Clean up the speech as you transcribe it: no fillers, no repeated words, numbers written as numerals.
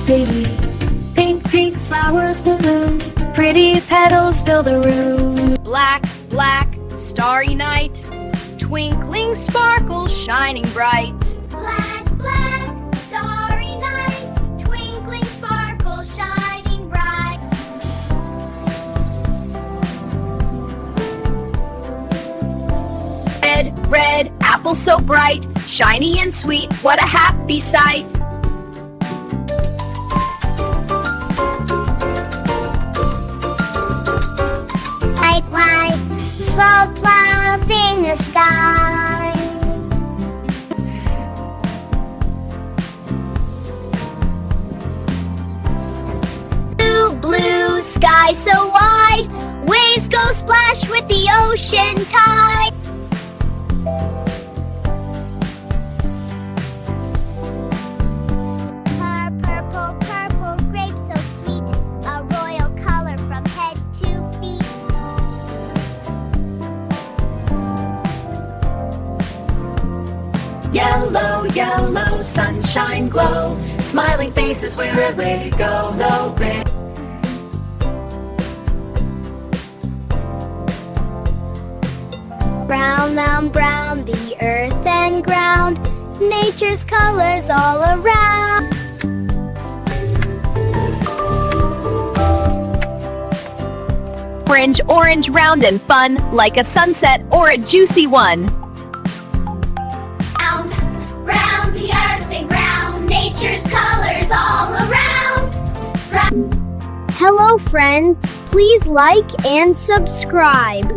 baby. Pink, pink flowers bloom, pretty petals fill the room. Black, black, starry night, twinkling sparkles shining bright. Black, black, starry night, twinkling sparkles shining bright. Red, red, apple so bright, shiny and sweet, what a happy sight. White, white, slow clouds in the sky. Blue, blue, sky so wide, waves go splash with the ocean tide. Purple, purple, grape so sweet, a royal color from head to feet. Yellow, yellow, sunshine glow, smiling faces wherever we go. No gray. Brown, brown, brown, the earth and ground, nature's colors all around. Orange, orange, round and fun, like a sunset or a juicy one. Round, round, the earth and ground, nature's colors all around. Hello friends, please like and subscribe.